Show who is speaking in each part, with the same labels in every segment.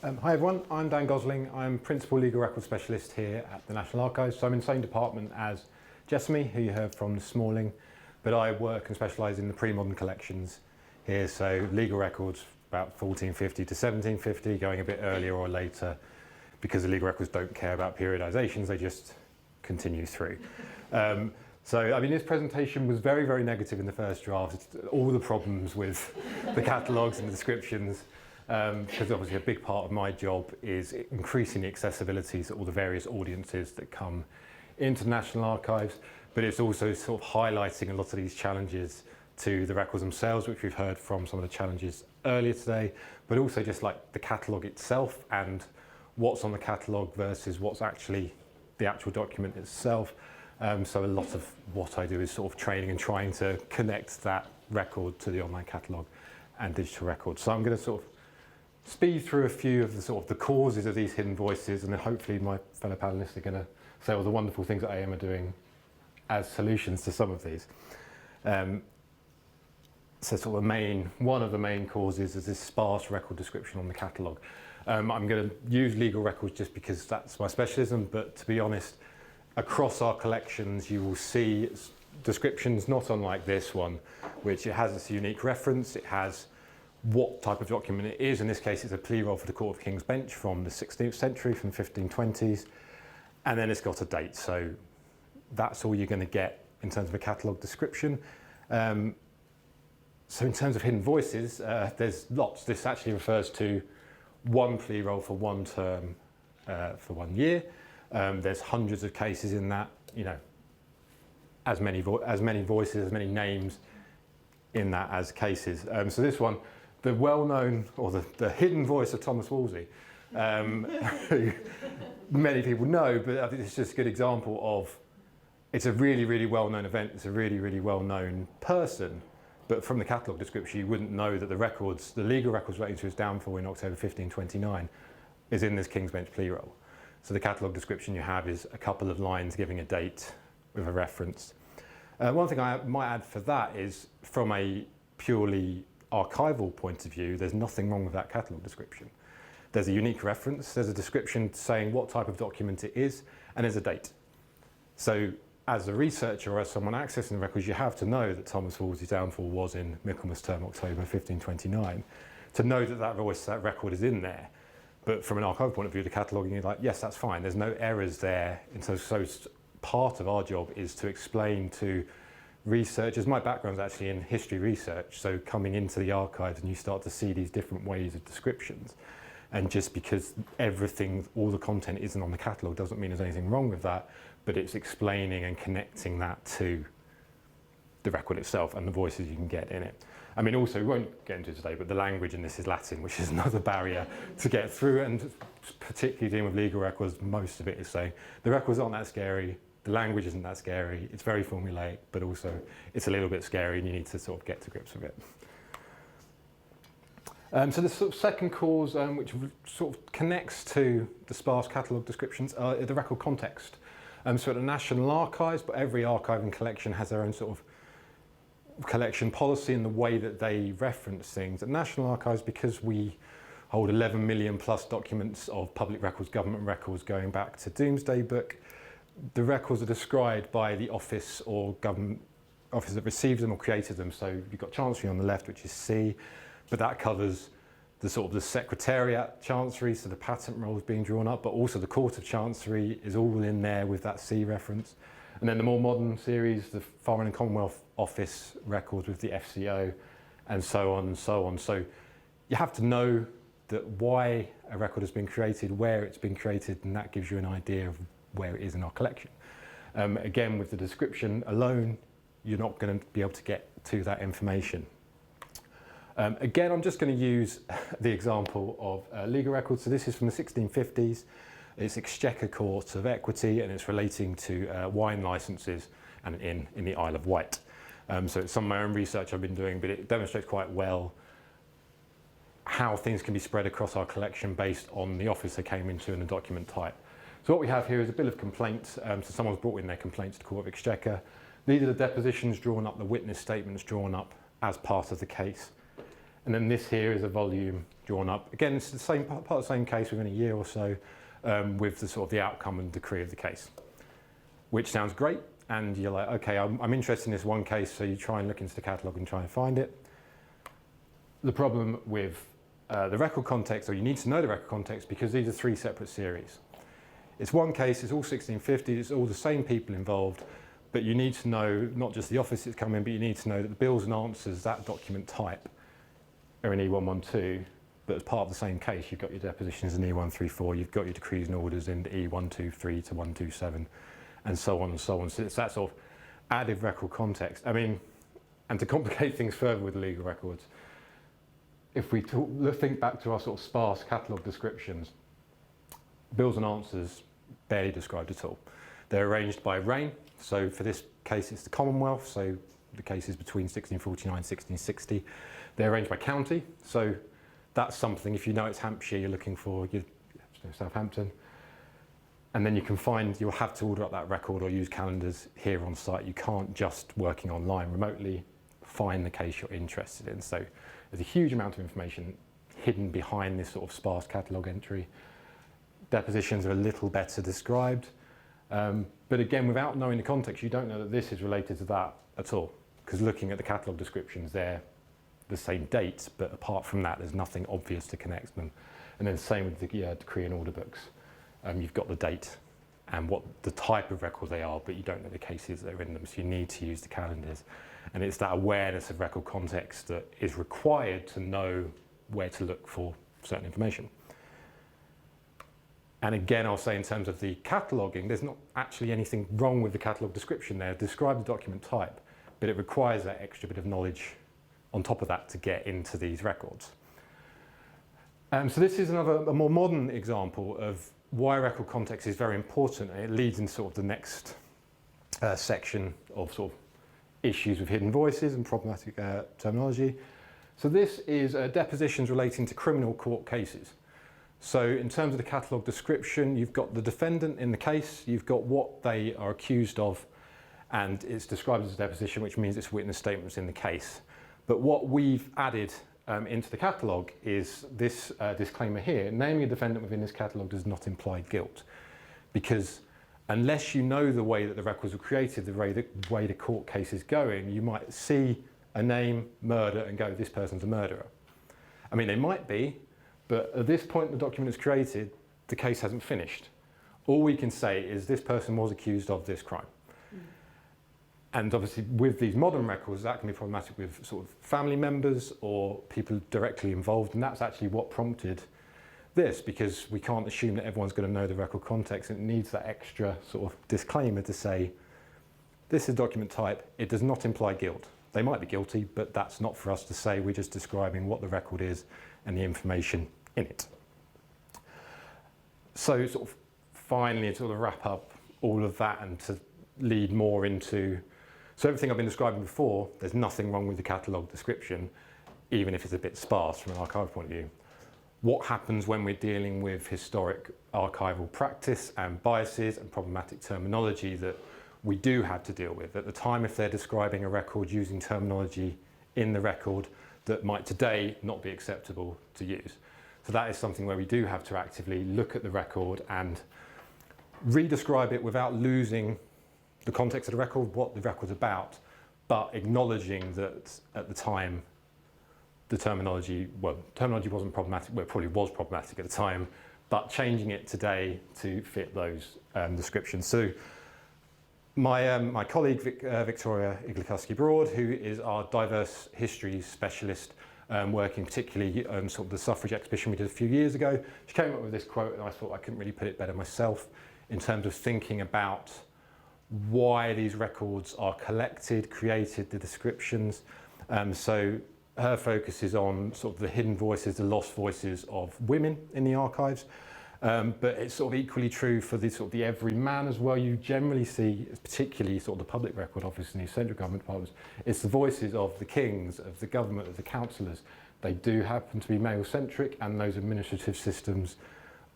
Speaker 1: Hi everyone, I'm Dan Gosling. I'm Principal Legal Record Specialist here at the National Archives. So I'm in the same department as Jessamy, who you heard from this morning, but I work and specialise in the pre-modern collections here. So legal records about 1450 to 1750, going a bit earlier or later, because the legal records don't care about periodisations, they just continue through. So, I mean, this presentation was very, very negative in the first draft. It's all the problems with the catalogues and the descriptions, because obviously a big part of my job is increasing the accessibility to all the various audiences that come into the National Archives, but it's also sort of highlighting a lot of these challenges to the records themselves, which we've heard from some of the challenges earlier today, but also just like the catalogue itself and what's on the catalogue versus what's actually the actual document itself. So a lot of what I do is sort of training and trying to connect that record to the online catalogue and digital records. So I'm going to sort of speed through a few of the sort of the causes of these hidden voices, and then hopefully my fellow panellists are going to say all the wonderful things that AM are doing as solutions to some of these. So sort of one of the main causes is this sparse record description on the catalogue. I'm going to use legal records just because that's my specialism, but to be honest, across our collections you will see descriptions not unlike this one, which it has this unique reference, it has what type of document it is. In this case it's a plea roll for the Court of King's Bench from the 16th century, from 1520s, and then it's got a date. So that's all you're going to get in terms of a catalogue description. So in terms of hidden voices, there's lots. This actually refers to one plea roll for one term for 1 year. There's hundreds of cases in that, you know, as many voices, as many names in that as cases. So this one, the well-known, or the hidden voice of Thomas Wolsey, who many people know, but I think it's just a good example of, it's a really, really well-known event, it's a really, really well-known person, but from the catalogue description you wouldn't know that the legal records relating to his downfall in October 1529 is in this King's Bench plea roll. So the catalogue description you have is a couple of lines giving a date with a reference. One thing I might add for that is, from a purely archival point of view, there's nothing wrong with that catalogue description. There's a unique reference, there's a description saying what type of document it is, and there's a date. So as a researcher or as someone accessing the records, you have to know that Thomas Wolsey's downfall was in Michaelmas term, October 1529, to know that that record is in there. But from an archival point of view, the cataloguing, you're like, yes, that's fine. There's no errors there. And so part of our job is to explain to researchers. My background is actually in history research. So coming into the archives and you start to see these different ways of descriptions. And just because all the content isn't on the catalogue doesn't mean there's anything wrong with that, but it's explaining and connecting that to the record itself and the voices you can get in it. I mean, also, we won't get into it today, but the language in this is Latin, which is another barrier to get through, and particularly dealing with legal records, most of it is saying the records aren't that scary, the language isn't that scary, it's very formulaic, but also it's a little bit scary and you need to sort of get to grips with it. So the sort of second cause, which sort of connects to the sparse catalogue descriptions, the record context. So at the National Archives, but every archive and collection has their own sort of collection policy and the way that they reference things. At National Archives, because we hold 11 million plus documents of public records, government records going back to Domesday Book, the records are described by the office or government office that received them or created them. So you've got Chancery on the left, which is C, but that covers the sort of the Secretariat Chancery, so the patent rolls being drawn up, but also the Court of Chancery is all in there with that C reference. And then the more modern series, the Foreign and Commonwealth Office records with the FCO, and so on and so on. So you have to know that why a record has been created, where it's been created, and that gives you an idea of where it is in our collection. Again, with the description alone, you're not going to be able to get to that information. Again, I'm just going to use the example of legal records. So this is from the 1650s. It's Exchequer Court of Equity, and it's relating to wine licences and in the Isle of Wight. So it's some of my own research I've been doing, but it demonstrates quite well how things can be spread across our collection based on the office they came into and the document type. So what we have here is a bill of complaint. So someone's brought in their complaints to the Court of Exchequer. These are the depositions drawn up, the witness statements drawn up as part of the case. And then this here is a volume drawn up. Again, it's the same part of the same case within a year or so, with the sort of the outcome and decree of the case, which sounds great. And you're like, okay, I'm interested in this one case, so you try and look into the catalogue and try and find it. The problem with the record context, or you need to know the record context, because these are 3 separate series. It's one case, it's all 1650, it's all the same people involved, but you need to know not just the office it's come in, but you need to know that the bills and answers, that document type, are in E112, but as part of the same case, you've got your depositions in E134, you've got your decrees and orders in E123 to 127, and so on and so on. So it's that sort of added record context. I mean, and to complicate things further with the legal records, if we think back to our sort of sparse catalogue descriptions, bills and answers barely described at all. They're arranged by reign. So for this case, it's the Commonwealth. So the case is between 1649 and 1660. They're arranged by county. So that's something, if you know it's Hampshire, you're looking for Southampton. And then you can find, you'll have to order up that record or use calendars here on site. You can't just, working online remotely, find the case you're interested in. So there's a huge amount of information hidden behind this sort of sparse catalogue entry. Depositions are a little better described. But again, without knowing the context, you don't know that this is related to that at all. Because looking at the catalogue descriptions, they're the same dates, but apart from that, there's nothing obvious to connect them. And then same with the decree and order books. You've got the date and what the type of record they are, but you don't know the cases that are in them, so you need to use the calendars. And it's that awareness of record context that is required to know where to look for certain information. And again, I'll say in terms of the cataloguing, there's not actually anything wrong with the catalogue description there. Describe the document type, but it requires that extra bit of knowledge on top of that to get into these records. So this is a more modern example of why record context is very important, and it leads into sort of the next section of sort of issues with hidden voices and problematic terminology. So this is depositions relating to criminal court cases. So in terms of the catalogue description, you've got the defendant in the case, you've got what they are accused of, and it's described as a deposition, which means it's witness statements in the case. But what we've added into the catalogue is this disclaimer here: naming a defendant within this catalogue does not imply guilt, because unless you know the way that the records were created, the way the court case is going, you might see a name, murder, and go, this person's a murderer. I mean, they might be, but at this point the document is created, the case hasn't finished. All we can say is this person was accused of this crime. And obviously with these modern records, that can be problematic with sort of family members or people directly involved, and that's actually what prompted this, because we can't assume that everyone's going to know the record context, and it needs that extra sort of disclaimer to say, this is document type, it does not imply guilt. They might be guilty, but that's not for us to say, we're just describing what the record is and the information in it. So sort of finally, to sort of wrap up all of that and to lead more into, so everything I've been describing before, there's nothing wrong with the catalogue description, even if it's a bit sparse from an archival point of view. What happens when we're dealing with historic archival practice and biases and problematic terminology that we do have to deal with? At the time, if they're describing a record using terminology in the record that might today not be acceptable to use. So that is something where we do have to actively look at the record and re-describe it without losing the context of the record, what the record's about, but acknowledging that at the time, the terminology wasn't problematic, well, it probably was problematic at the time, but changing it today to fit those descriptions. So my colleague, Victoria Iglikuski-Broad, who is our diverse history specialist, working particularly on sort of the suffrage exhibition we did a few years ago, she came up with this quote, and I thought I couldn't really put it better myself in terms of thinking about why these records are collected, created, the descriptions. So her focus is on sort of the hidden voices, the lost voices of women in the archives. But it's sort of equally true for the sort of the everyman as well. You generally see, particularly sort of the Public Record Office and the central government departments, it's the voices of the kings, of the government, of the councillors. They do happen to be male-centric, and those administrative systems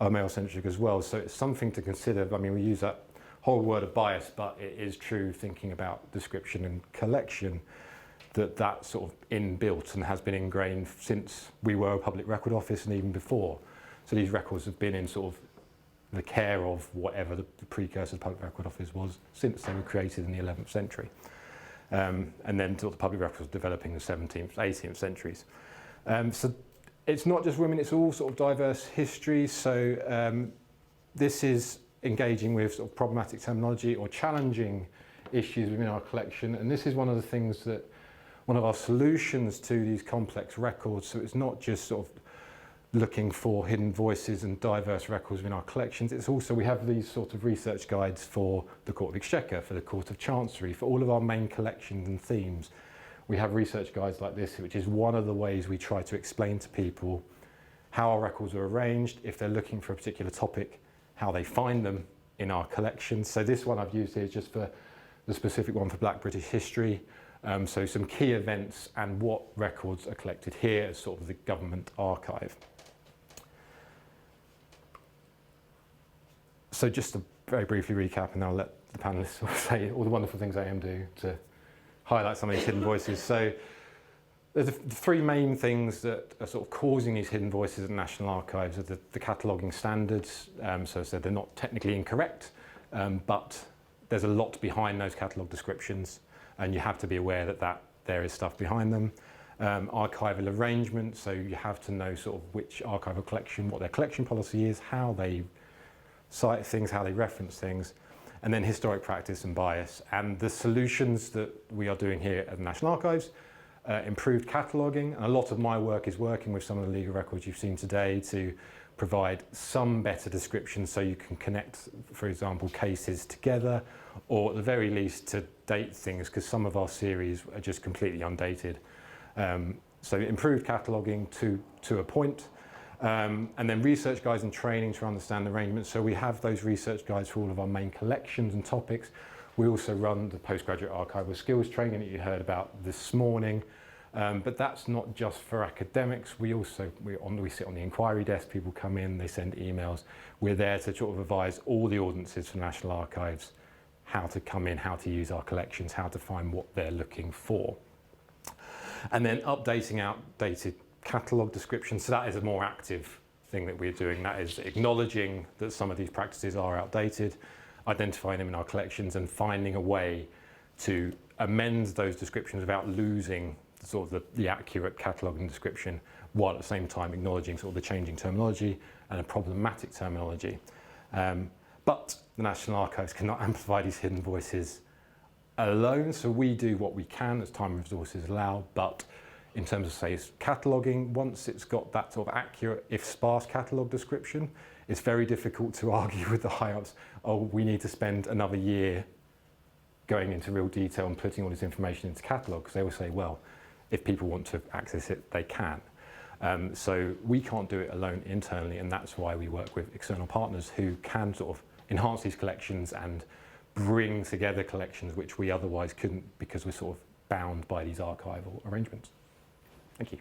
Speaker 1: are male-centric as well. So it's something to consider. I mean, we use that whole word of bias, but it is true thinking about description and collection, that's sort of inbuilt and has been ingrained since we were a public record office and even before. So these records have been in sort of the care of whatever the precursor to the public record office was since they were created in the 11th century. And then sort of the public records developing in the 17th, 18th centuries. So it's not just women, it's all sort of diverse histories. So this is engaging with sort of problematic terminology or challenging issues within our collection. And this is one of the things that, one of our solutions to these complex records. So it's not just sort of looking for hidden voices and diverse records within our collections. It's also, we have these sort of research guides for the Court of Exchequer, for the Court of Chancery, for all of our main collections and themes. We have research guides like this, which is one of the ways we try to explain to people how our records are arranged, if they're looking for a particular topic, how they find them in our collections. So this one I've used here is just for the specific one for Black British history. So some key events and what records are collected here as sort of the government archive. So just to very briefly recap, and I'll let the panellists say all the wonderful things AM do to highlight some of these hidden voices. So there's the three main things that are sort of causing these hidden voices at National Archives are the cataloguing standards. So they're not technically incorrect, but there's a lot behind those catalogue descriptions, and you have to be aware that there is stuff behind them. Archival arrangement, so you have to know sort of which archival collection, what their collection policy is, how they cite things, how they reference things, and then historic practice and bias. And the solutions that we are doing here at the National Archives, improved cataloguing, and a lot of my work is working with some of the legal records you've seen today to provide some better descriptions so you can connect, for example, cases together, or at the very least to date things, because some of our series are just completely undated. So improved cataloguing to a point. And then research guides and training to understand the arrangements. So we have those research guides for all of our main collections and topics. We also run the postgraduate archival skills training that you heard about this morning. But that's not just for academics. We sit on the inquiry desk, people come in, they send emails. We're there to sort of advise all the audiences for National Archives how to come in, how to use our collections, how to find what they're looking for. And then updating outdated catalogue descriptions. So that is a more active thing that we're doing. That is acknowledging that some of these practices are outdated, identifying them in our collections and finding a way to amend those descriptions without losing sort of the accurate cataloguing description, while at the same time acknowledging sort of the changing terminology and a problematic terminology. But the National Archives cannot amplify these hidden voices alone, so we do what we can as time and resources allow, but in terms of, say, cataloguing, once it's got that sort of accurate, if sparse catalogue description, it's very difficult to argue with the high-ups, oh, we need to spend another year going into real detail and putting all this information into catalogue, because they will say, well, if people want to access it, they can. So we can't do it alone internally, and that's why we work with external partners who can sort of enhance these collections and bring together collections which we otherwise couldn't, because we're sort of bound by these archival arrangements. Thank you.